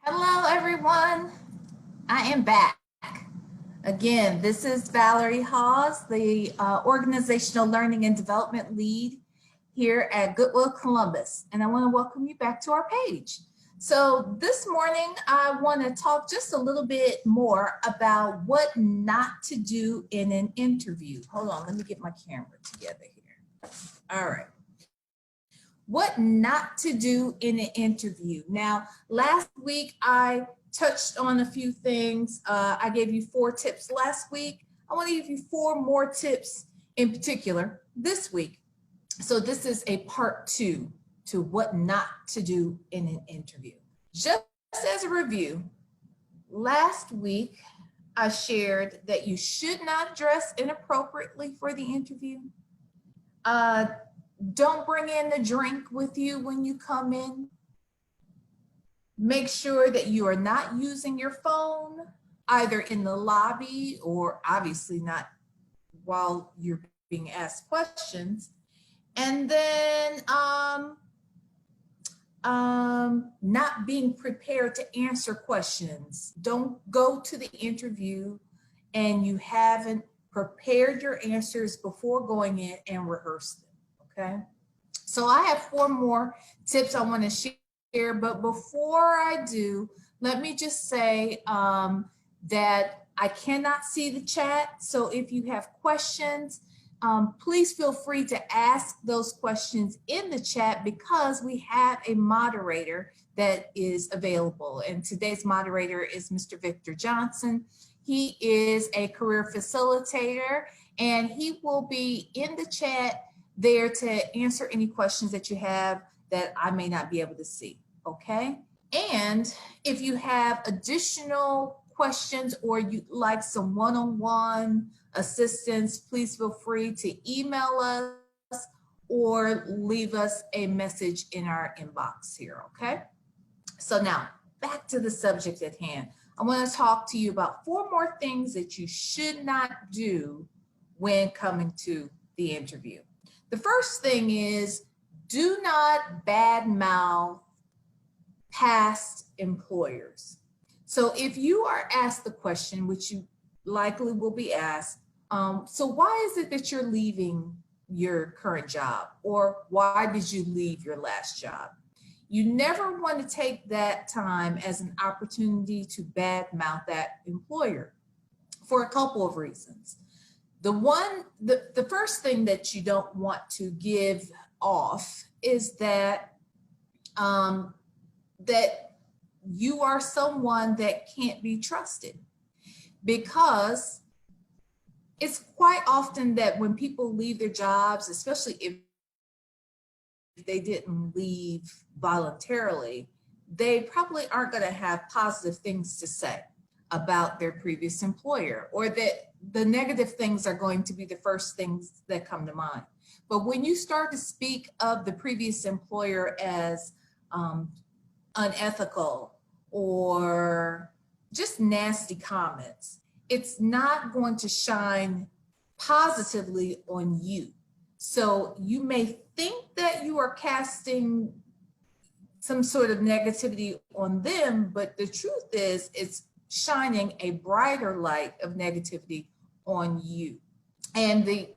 Hello, everyone. I am back. Again, this is Valerie Hawes, the Organizational Learning and Development Lead here at Goodwill Columbus, and I want to welcome you back to our page. So this morning, I want to talk just a little bit more about what not to do in an interview. Hold on, let me get my camera together here. All right. What not to do in an interview. Now, last week I touched on a few things. I gave you 4 tips last week. I want to give you 4 more tips in particular this week. So this is a part 2 to what not to do in an interview. Just as a review, last week I shared that you should not dress inappropriately for the interview. Don't bring in the drink with you when you come in. Make sure that you are not using your phone either in the lobby or obviously not while you're being asked questions. And then not being prepared to answer questions. Don't go to the interview and you haven't prepared your answers before going in and rehearsed them. Okay, so I have 4 more tips I want to share, but before I do, let me just say that I cannot see the chat. So if you have questions, please feel free to ask those questions in the chat because we have a moderator that is available. And today's moderator is Mr. Victor Johnson. He is a career facilitator and he will be in the chat there to answer any questions that you have that I may not be able to see, okay? And if you have additional questions or you'd like some one-on-one assistance, please feel free to email us or leave us a message in our inbox here, okay? So now, back to the subject at hand. I want to talk to you about 4 more things that you should not do when coming to the interview. The first thing is do not badmouth past employers. So if you are asked the question, which you likely will be asked, so why is it that you're leaving your current job? Or why did you leave your last job? You never want to take that time as an opportunity to badmouth that employer for a couple of reasons. The first thing that you don't want to give off is that that you are someone that can't be trusted, because it's quite often that when people leave their jobs, especially if they didn't leave voluntarily, they probably aren't going to have positive things to say about their previous employer, or that the negative things are going to be the first things that come to mind. But when you start to speak of the previous employer as unethical or just nasty comments, it's not going to shine positively on you. So you may think that you are casting some sort of negativity on them, but the truth is it's shining a brighter light of negativity on you. And the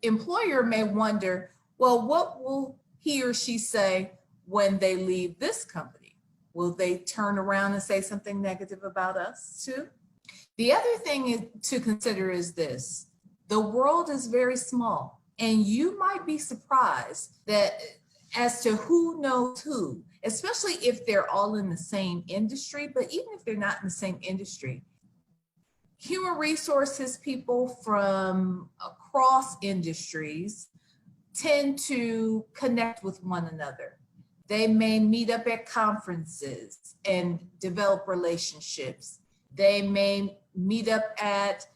employer may wonder, well, what will he or she say when they leave this company? Will they turn around and say something negative about us too? The other thing to consider is this: the world is very small, and you might be surprised that as to who knows who, especially if they're all in the same industry. But even if they're not in the same industry, human resources people from across industries tend to connect with one another. They may meet up at conferences and develop relationships. They may meet up at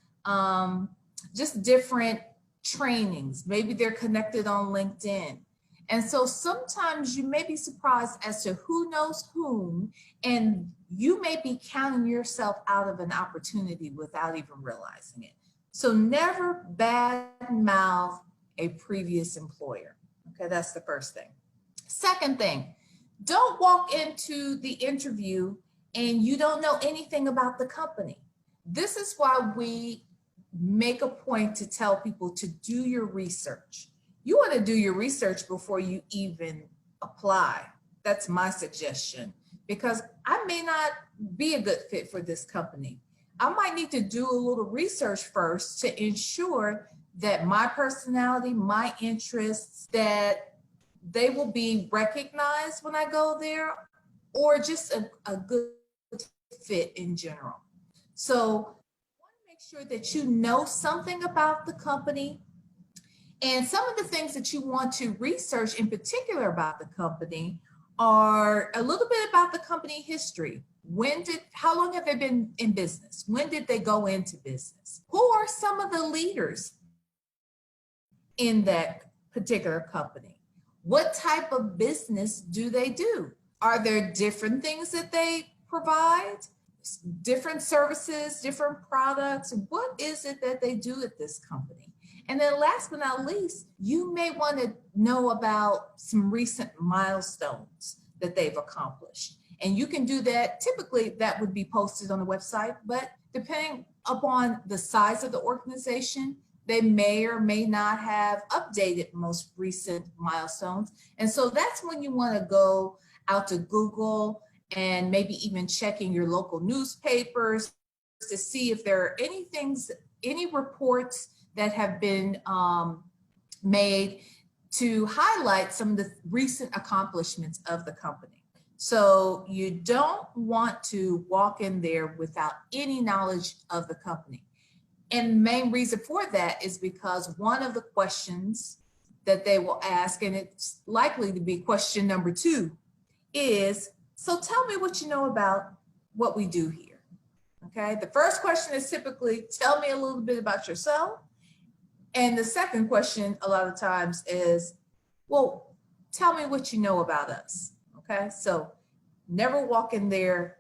just different trainings. Maybe they're connected on LinkedIn. And so sometimes you may be surprised as to who knows whom, and you may be counting yourself out of an opportunity without even realizing it. So never badmouth a previous employer. Okay, that's the first thing. Second thing, Don't walk into the interview and you don't know anything about the company. This is why we make a point to tell people to do your research. You want to do your research before you even apply. That's my suggestion, because I may not be a good fit for this company. I might need to do a little research first to ensure that my personality, my interests, that they will be recognized when I go there, or just a good fit in general. So make sure that you know something about the company, and some of the things that you want to research in particular about the company are a little bit about the company history. How long have they been in business? When did they go into business? Who are some of the leaders in that particular company? What type of business do they do? Are there different things that they provide? Different services, different products? What is it that they do at this company? And then last but not least, you may want to know about some recent milestones that they've accomplished. And you can do that. Typically, that would be posted on the website, but depending upon the size of the organization, they may or may not have updated most recent milestones. And so that's when you want to go out to Google and maybe even checking your local newspapers to see if there are any reports that have been made to highlight some of the recent accomplishments of the company. So you don't want to walk in there without any knowledge of the company. And the main reason for that is because one of the questions that they will ask, and it's likely to be question number 2, is, so tell me what you know about what we do here. Okay, the first question is typically, tell me a little bit about yourself. And the second question a lot of times is, well, tell me what you know about us. Okay, so never walk in there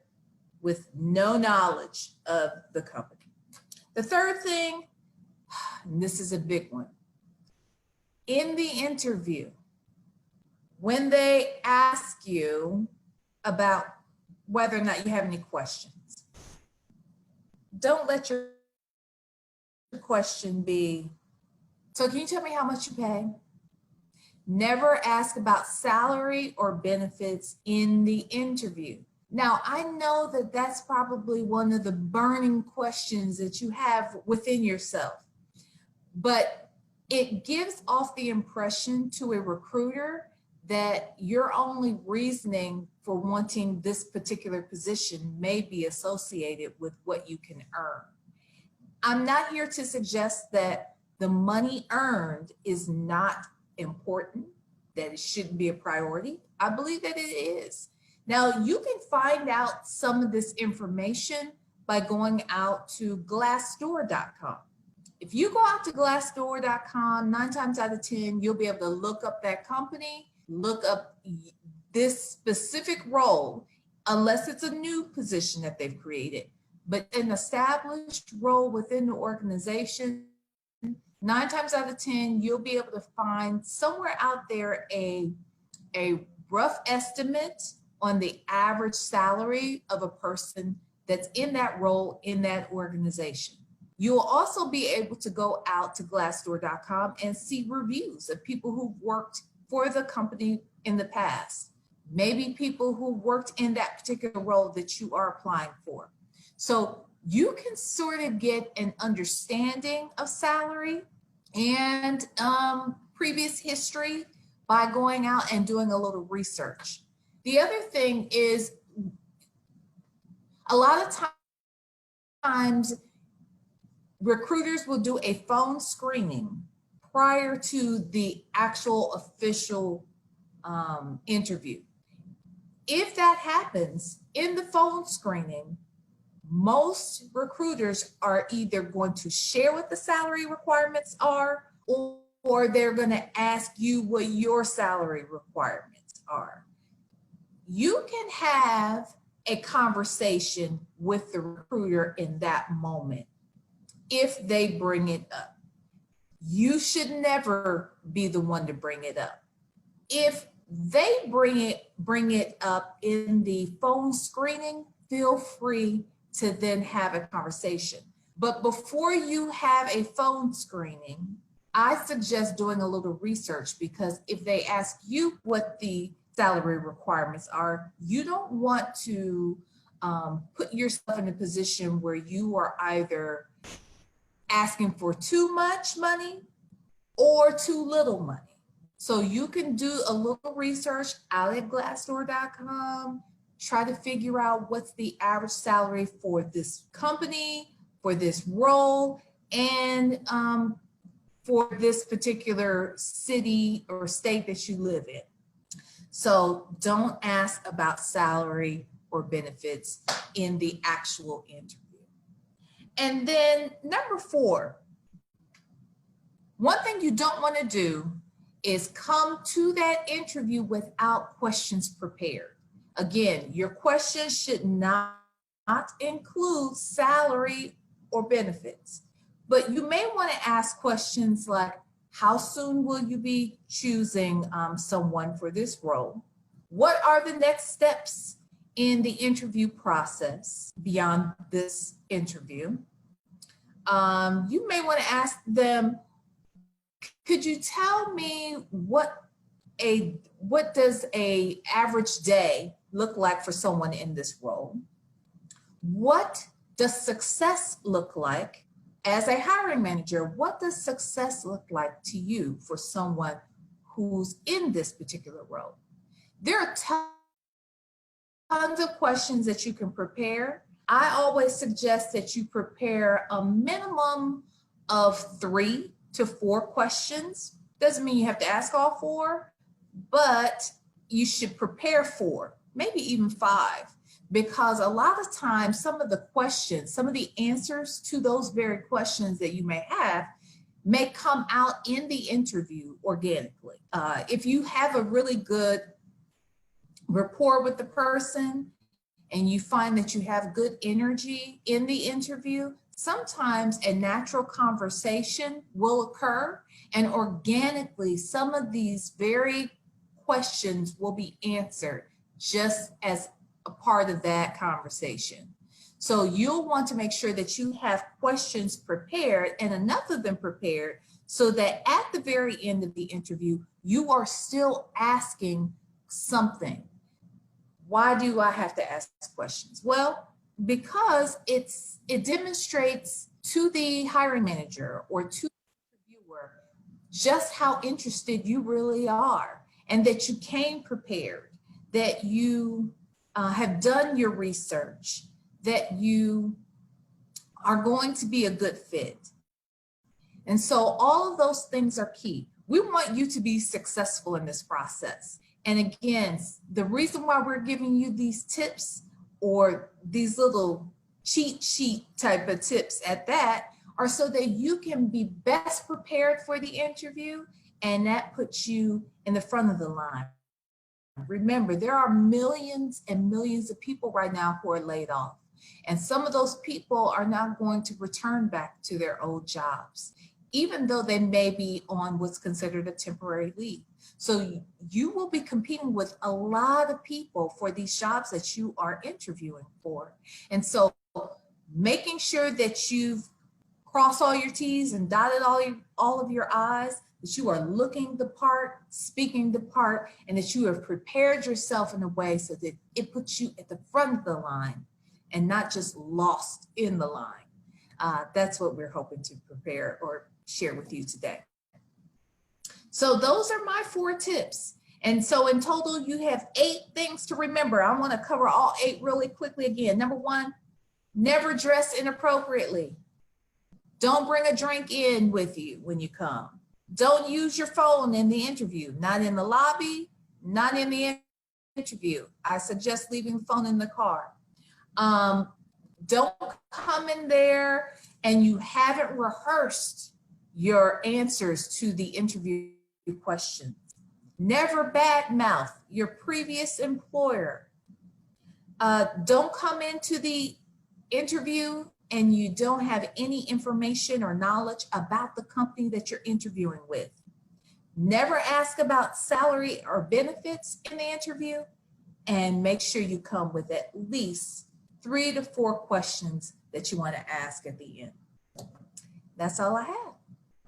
with no knowledge of the company. The third thing, and this is a big one, in the interview, when they ask you about whether or not you have any questions, don't let your question be, so can you tell me how much you pay? Never ask about salary or benefits in the interview. Now, I know that that's probably one of the burning questions that you have within yourself, but it gives off the impression to a recruiter that your only reasoning for wanting this particular position may be associated with what you can earn. I'm not here to suggest that the money earned is not important, that it shouldn't be a priority. I believe that it is. Now, you can find out some of this information by going out to Glassdoor.com. If you go out to Glassdoor.com, 9 times out of 10, you'll be able to look up that company, look up this specific role, unless it's a new position that they've created. But an established role within the organization, 9 times out of 10, you'll be able to find somewhere out there a rough estimate on the average salary of a person that's in that role in that organization. You will also be able to go out to Glassdoor.com and see reviews of people who've worked for the company in the past, maybe people who worked in that particular role that you are applying for. So you can sort of get an understanding of salary and previous history by going out and doing a little research. The other thing is, a lot of times recruiters will do a phone screening prior to the actual official interview. If that happens in the phone screening, most recruiters are either going to share what the salary requirements are, or they're going to ask you what your salary requirements are. You can have a conversation with the recruiter in that moment if they bring it up. You should never be the one to bring it up. If they bring it bring it up in the phone screening, feel free to then have a conversation. But before you have a phone screening, I suggest doing a little research, because if they ask you what the salary requirements are, you don't want to put yourself in a position where you are either asking for too much money or too little money. So you can do a little research out at Glassdoor.com, try to figure out what's the average salary for this company, for this role, and for this particular city or state that you live in. So don't ask about salary or benefits in the actual interview. And then number 4, one thing you don't want to do is come to that interview without questions prepared. Again, your questions should not include salary or benefits, but you may want to ask questions like, how soon will you be choosing someone for this role? What are the next steps in the interview process beyond this interview? You may want to ask them, could you tell me what does a average day look like for someone in this role? What does success look like as a hiring manager? What does success look like to you for someone who's in this particular role? There are tons of questions that you can prepare. I always suggest that you prepare a minimum of 3 to 4 questions. Doesn't mean you have to ask all 4, but you should prepare 4, maybe even 5, because a lot of times some of the questions, some of the answers to those very questions that you may have may come out in the interview organically. If you have a really good rapport with the person and you find that you have good energy in the interview, sometimes a natural conversation will occur, and organically some of these very questions will be answered just as a part of that conversation. So you'll want to make sure that you have questions prepared, and enough of them prepared, so that at the very end of the interview, you are still asking something. Why do I have to ask questions? Well, because it demonstrates to the hiring manager or to the interviewer just how interested you really are, and that you came prepared, that you have done your research, that you are going to be a good fit. And so all of those things are key. We want you to be successful in this process. And again, the reason why we're giving you these tips, or these little cheat sheet type of tips at that, are so that you can be best prepared for the interview, and that puts you in the front of the line. Remember, there are millions and millions of people right now who are laid off, and some of those people are not going to return back to their old jobs, even though they may be on what's considered a temporary leave. So you will be competing with a lot of people for these jobs that you are interviewing for. And so making sure that you've crossed all your T's and dotted all of your I's, that you are looking the part, speaking the part, and that you have prepared yourself in a way so that it puts you at the front of the line and not just lost in the line. That's what we're hoping to prepare or share with you today. So those are my 4 tips. And so in total, you have 8 things to remember. I want to cover all 8 really quickly again. Number 1, never dress inappropriately. Don't bring a drink in with you when you come. Don't use your phone in the interview, not in the lobby, not in the interview. I suggest leaving the phone in the car. Don't come in there and you haven't rehearsed your answers to the interview questions. Never badmouth your previous employer. Don't come into the interview and you don't have any information or knowledge about the company that you're interviewing with. Never ask about salary or benefits in the interview, and make sure you come with at least 3 to 4 questions that you want to ask at the end. That's all I have.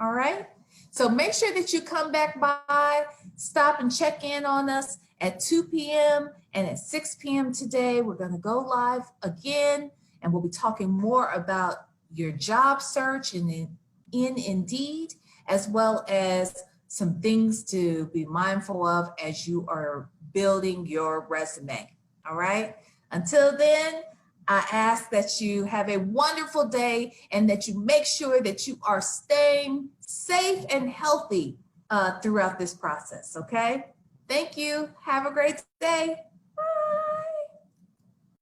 All right. So make sure that you come back by, stop and check in on us at 2 p.m. and at 6 p.m. today. We're going to go live again, and we'll be talking more about your job search in Indeed, as well as some things to be mindful of as you are building your resume. All right. Until then, I ask that you have a wonderful day and that you make sure that you are staying safe and healthy throughout this process, okay? Thank you. Have a great day.